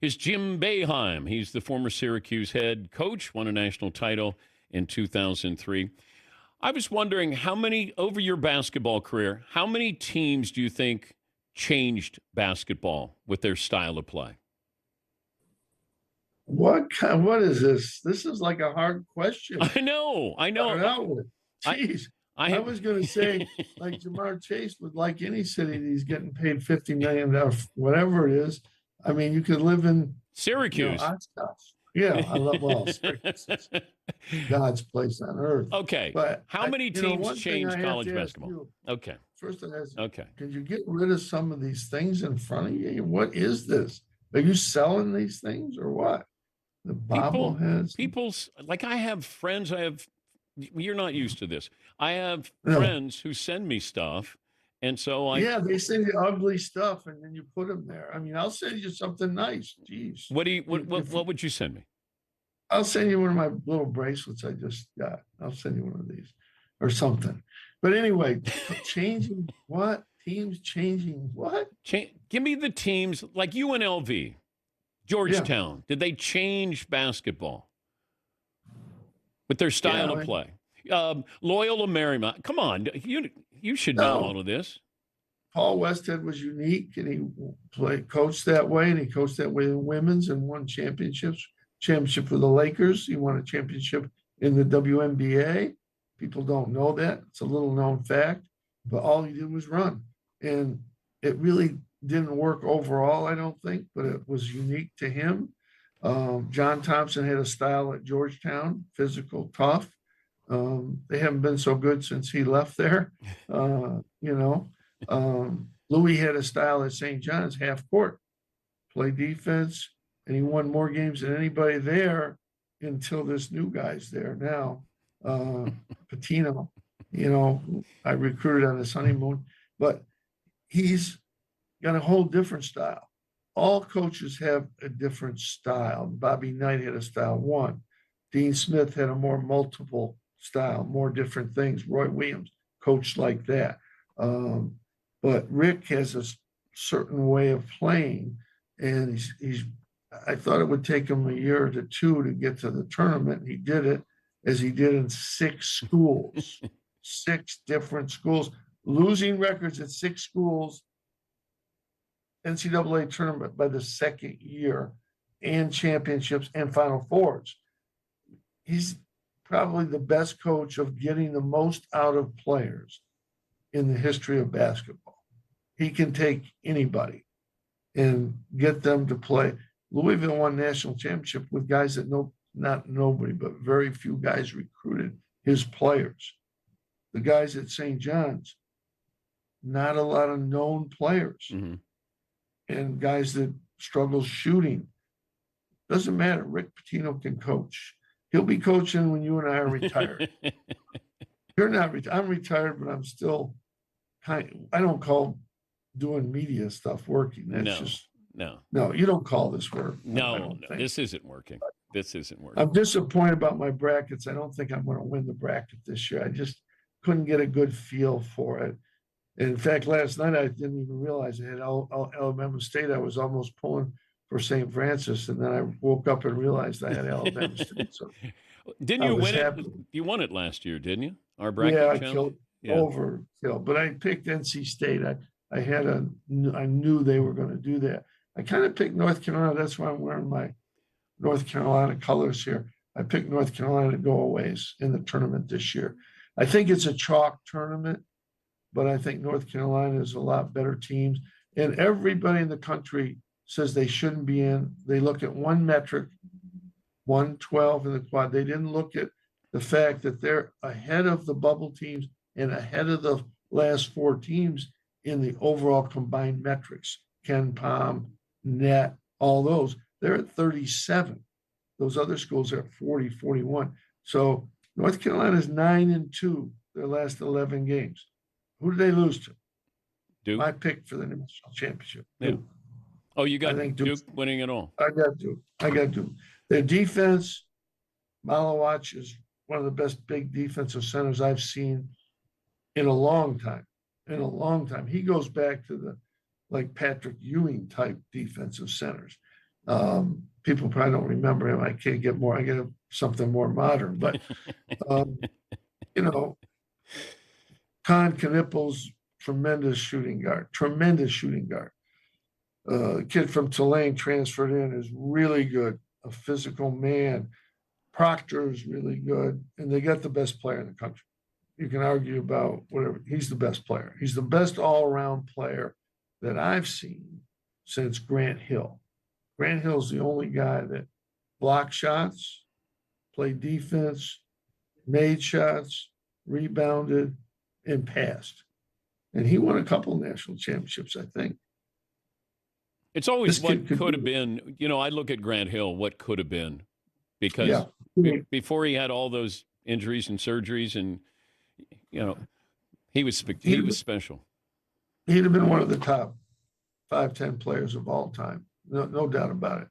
is Jim Boeheim. He's the former Syracuse head coach, won a national title in 2003. I was wondering over your basketball career, how many teams do you think changed basketball with their style of play? What is this? This is like a hard question. I know. Jeez. I was going to say, like Jamar Chase would like any city that he's getting paid $50 million, whatever it is. I mean, you could live in Syracuse. Oshkosh. Yeah, Syracuse is God's place on earth. Okay. But how many teams changed college basketball? Okay. First, I ask, okay. Could you get rid of some of these things in front of you? What is this? Are you selling these things or what? The bobbleheads? People's, like I have friends, you're not used to this. I have friends who send me stuff. And so they send you ugly stuff and then you put them there. I mean, I'll send you something nice. Jeez. What would you send me? I'll send you one of my little bracelets I just got. I'll send you one of these or something. But anyway, changing what? Teams changing what? Give me the teams like UNLV, Georgetown. Yeah. Did they change basketball with their style of play? Loyola Marymount. Come on, you should know all of this. Paul Westhead was unique, and he coached that way, and he coached that way in women's and won championships. Championship for the Lakers. He won a championship in the WNBA. People don't know that. It's a little known fact, but all he did was run. And it really didn't work overall, I don't think, but it was unique to him. John Thompson had a style at Georgetown, physical, tough. They haven't been so good since he left there. Louis had a style at St. John's, half court, play defense, and he won more games than anybody there until this new guy's there now. Pitino, I recruited on his honeymoon, but he's got a whole different style. All coaches have a different style. Bobby Knight had a style one. Dean Smith had a more multiple style, more different things. Roy Williams coached like that. But Rick has a certain way of playing, and I thought it would take him a year or two to get to the tournament. And he did it as he did in 6 schools, 6 different schools, losing records at 6 schools, NCAA tournament by the second year, and championships and Final Fours. He's probably the best coach of getting the most out of players in the history of basketball. He can take anybody and get them to play. Louisville won national championship with guys that not nobody, but very few guys recruited his players. The guys at St. John's, not a lot of known players, and guys that struggle shooting. Doesn't matter. Rick Pitino can coach. He'll be coaching when you and I are retired. You're not retired. I'm retired, but I'm still I don't call doing media stuff working. That's no, you don't call this work. No, this isn't working. This isn't working. I'm disappointed about my brackets. I don't think I'm going to win the bracket this year. I just couldn't get a good feel for it. And in fact, last night I didn't even realize I had Alabama State. I was almost pulling for St. Francis, and then I woke up and realized I had Alabama State. So didn't you win it? You won it last year, didn't you? Our bracket challenge? Overkill. But I picked NC State. I knew they were going to do that. I kind of picked North Carolina. That's why I'm wearing my North Carolina colors here. I picked North Carolina to go a ways in the tournament this year. I think it's a chalk tournament, but I think North Carolina is a lot better teams. And everybody in the country says they shouldn't be in. They look at one metric, 112 in the quad. They didn't look at the fact that they're ahead of the bubble teams and ahead of the last 4 teams in the overall combined metrics. Ken Palm, net, all those. They're at 37. Those other schools are at 40, 41. So North Carolina's 9-2 their last 11 games. Who did they lose to? Duke. My pick for the national championship. Yeah. Duke. Oh, you got Duke winning it all. I got Duke. Their defense, Malawach is one of the best big defensive centers I've seen in a long time. He goes back to the Patrick Ewing type defensive centers. People probably don't remember him. I can't get more. I get something more modern, but um, you know, Con Knippel's tremendous shooting guard. Kid from Tulane transferred in is really good, a physical man. Proctor's really good, and they got the best player in the country. You can argue about whatever. He's the best player. He's the best all-around player that I've seen since Grant Hill. Grant Hill's the only guy that blocked shots, played defense, made shots, rebounded, and passed. And he won a couple of national championships, I think. It's always what could have been. You know, I look at Grant Hill, what could have been, because before he had all those injuries and surgeries, and you know, he was special. He'd have been one of the top 5-10 players of all time, no doubt about it.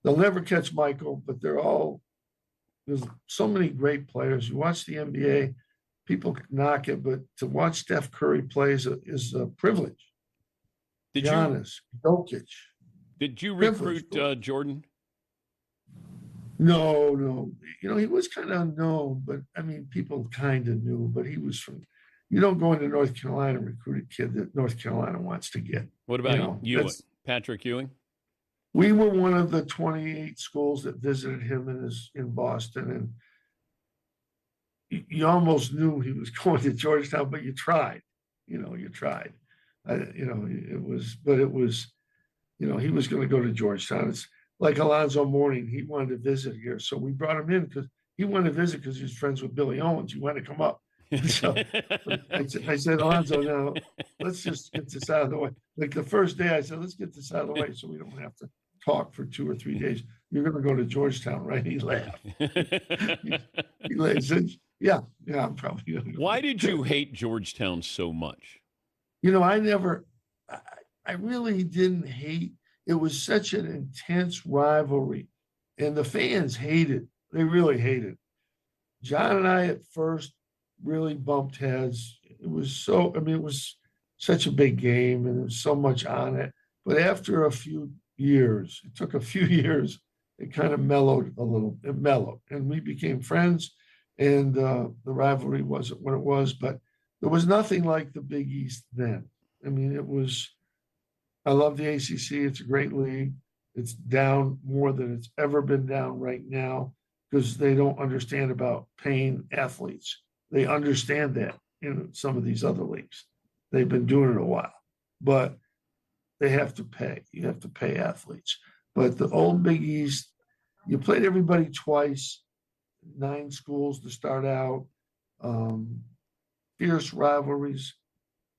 They'll never catch Michael, but there's so many great players. You watch the NBA, people knock it, but to watch Steph Curry play is a privilege. Giannis, Jokic. Did you recruit Jordan? No. You know, he was kind of unknown, but I mean, people kind of knew, but he was from, you don't go into North Carolina and recruit a kid that North Carolina wants to get. What about Ewing? Patrick Ewing? We were one of the 28 schools that visited him in Boston, and you almost knew he was going to Georgetown, but you tried. You tried. It was, he was going to go to Georgetown. It's like Alonzo Mourning. He wanted to visit here. So we brought him in because he wanted to visit because he was friends with Billy Owens. He wanted to come up. So I said, Alonzo, now let's just get this out of the way. Like the first day I said, let's get this out of the way so we don't have to talk for 2 or 3 days. You're going to go to Georgetown, right? He laughed. He said, yeah, I'm probably going to go. Why did you hate Georgetown so much? I really didn't hate. It was such an intense rivalry, and the fans hated. They really hated. John and I at first really bumped heads. It was such a big game, and there was so much on it. But after a few years, it took a few years, it kind of mellowed a little. It mellowed, and we became friends, and the rivalry wasn't what it was, but there was nothing like the Big East then. I mean, I love the ACC. It's a great league. It's down more than it's ever been down right now because they don't understand about paying athletes. They understand that in some of these other leagues. They've been doing it a while, but they have to pay. You have to pay athletes. But the old Big East, you played everybody twice, 9 schools to start out, fierce rivalries.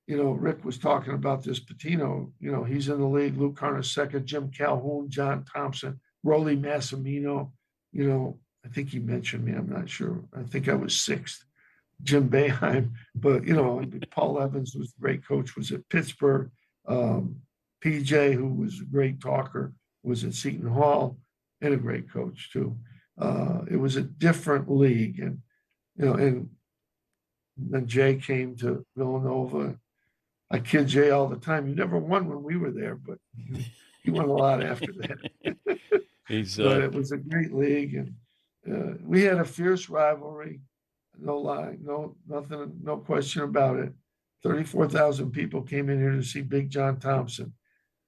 Rick was talking about this Pitino. He's in the league. Luke Carnesecca, Jim Calhoun, John Thompson, Rolly Massimino. I think he mentioned me. I'm not sure. I think I was 6th. Jim Boeheim, but Paul Evans was a great coach. Was at Pittsburgh. PJ, who was a great talker, was at Seton Hall, and a great coach too. It was a different league, and then Jay came to Villanova. I kid Jay all the time. You never won when we were there, but he won a lot after that. But it was a great league, and we had a fierce rivalry. No lie, nothing, no question about it. 34,000 people came in here to see Big John Thompson,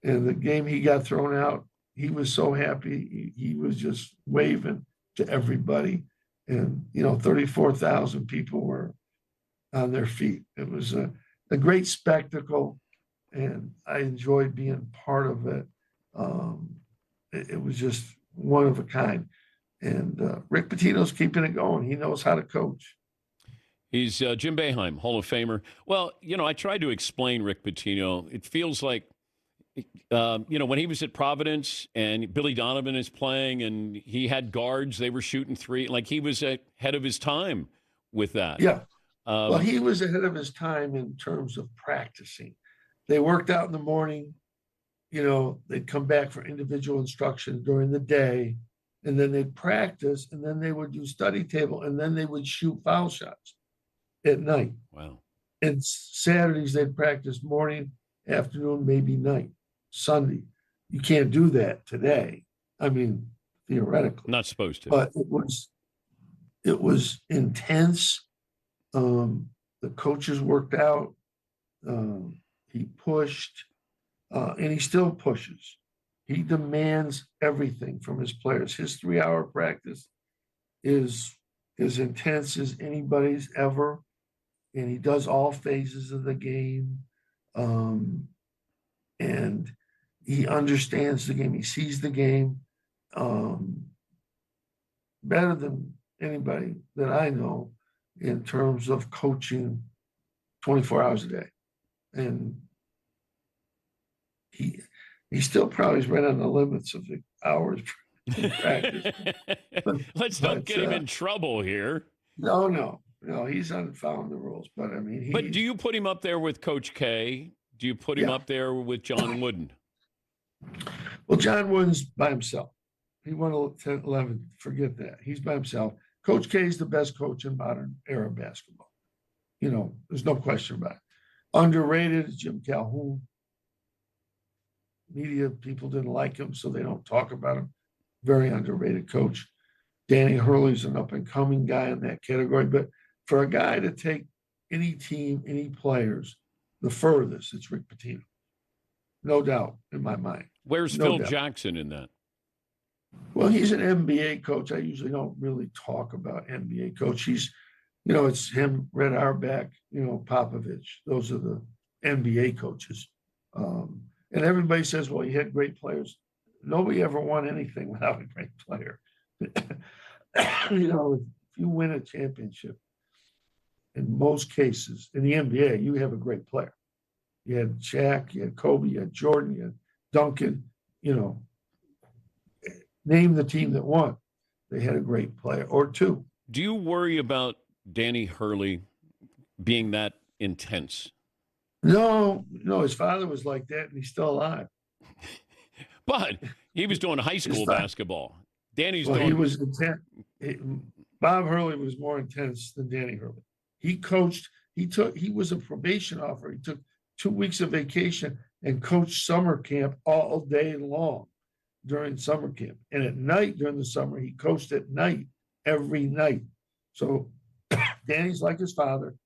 and the game he got thrown out, he was so happy. He was just waving to everybody, and 34,000 people were on their feet. It was a great spectacle, and I enjoyed being part of it. It was just one of a kind. And Rick Pitino's keeping it going. He knows how to coach. He's Jim Boeheim, Hall of Famer. Well, I tried to explain Rick Pitino. It feels like, when he was at Providence and Billy Donovan is playing and he had guards, they were shooting 3. Like he was ahead of his time with that. Yeah. Well, he was ahead of his time in terms of practicing. They worked out in the morning. They'd come back for individual instruction during the day, and then they'd practice, and then they would do study table, and then they would shoot foul shots at night. Wow. And Saturdays they'd practice morning, afternoon, maybe night. Sunday. You can't do that today. I mean, theoretically. Not supposed to. But it was intense. The coaches worked out. He pushed, and he still pushes. He demands everything from his players. His 3-hour practice is as intense as anybody's ever, and he does all phases of the game. And he understands the game. He sees the game better than anybody that I know in terms of coaching 24 hours a day. And he still probably is right on the limits of the hours in practice. Let's not get him in trouble here. No, he's unfollowing the rules. But I mean, but do you put him up there with Coach K? Do you put him up there with John Wooden? Well, John Wooden's by himself. He won 10, 11. Forget that. He's by himself. Coach K is the best coach in modern era basketball. There's no question about it. Underrated is Jim Calhoun. Media people didn't like him, so they don't talk about him. Very underrated coach. Danny Hurley's an up-and-coming guy in that category. But for a guy to take any team, any players, the furthest, it's Rick Pitino. No doubt in my mind. Where's Phil Jackson in that? Well, he's an NBA coach. I usually don't really talk about NBA coach. He's, it's him, Red Auerbach, Popovich. Those are the NBA coaches. And everybody says, well, he had great players. Nobody ever won anything without a great player. If you win a championship, in most cases, in the NBA, you have a great player. You had Shaq, you had Kobe, you had Jordan, you had Duncan, name the team that won. They had a great player or two. Do you worry about Danny Hurley being that intense? No, his father was like that, and he's still alive. But he was doing high school basketball. Danny's he was intense. Bob Hurley was more intense than Danny Hurley. He coached. He was a probation officer. He took 2 weeks of vacation and coached summer camp all day long during summer camp. And at night during the summer, he coached at night every night. So Danny's like his father.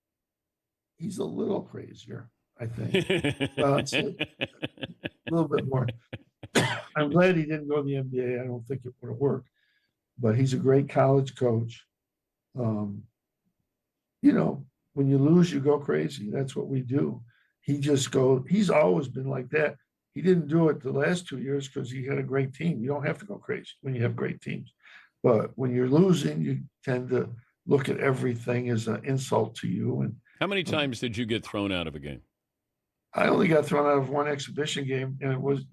He's a little crazier, I think. A little bit more. I'm glad he didn't go to the NBA. I don't think it would have worked. But he's a great college coach. When you lose, you go crazy. That's what we do. He's always been like that. He didn't do it the last 2 years because he had a great team. You don't have to go crazy when you have great teams. But when you're losing, you tend to look at everything as an insult to you. And how many times did you get thrown out of a game? I only got thrown out of one exhibition game, and it was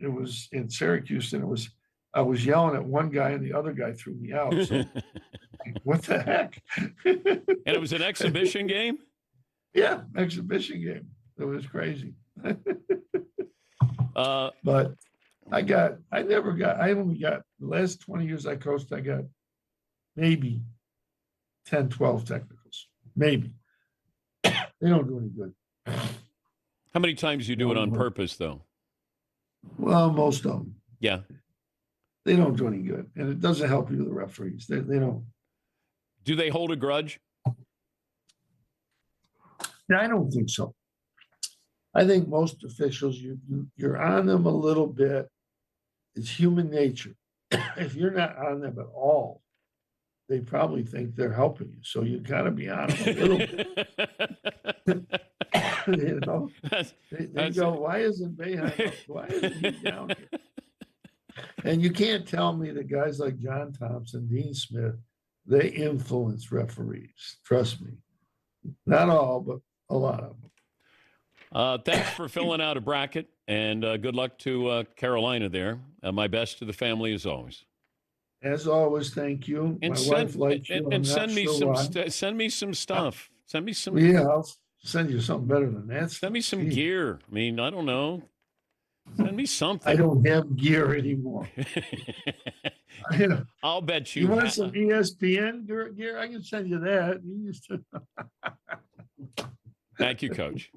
in Syracuse, and I was yelling at one guy, and the other guy threw me out. So, what the heck? And it was an exhibition game? Yeah, exhibition game. It was crazy. But I only got, the last 20 years I coached, I got maybe 10, 12 technicals. Maybe. They don't do any good. How many times do you do it on purpose, though? Well, most of them. Yeah. They don't do any good. And it doesn't help you, the referees. They don't. Do they hold a grudge? I don't think so. I think most officials, you're on them a little bit. It's human nature. If you're not on them at all, they probably think they're helping you. So you got to be on them a little bit. They go, why isn't Boeheim up? Why isn't he down here? And you can't tell me that guys like John Thompson, Dean Smith, they influence referees. Trust me. Not all, but a lot of them. Thanks for filling out a bracket, and good luck to Carolina there. My best to the family as always. As always, thank you. And My wife likes you. And send me send me some stuff. Send me some. Yeah, I'll send you something better than that. Send me some gear. I mean, I don't know. Send me something. I don't have gear anymore. I'll bet you. You want some ESPN gear? I can send you that. You used to. Thank you, Coach.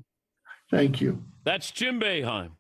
Thank you. That's Jim Boeheim.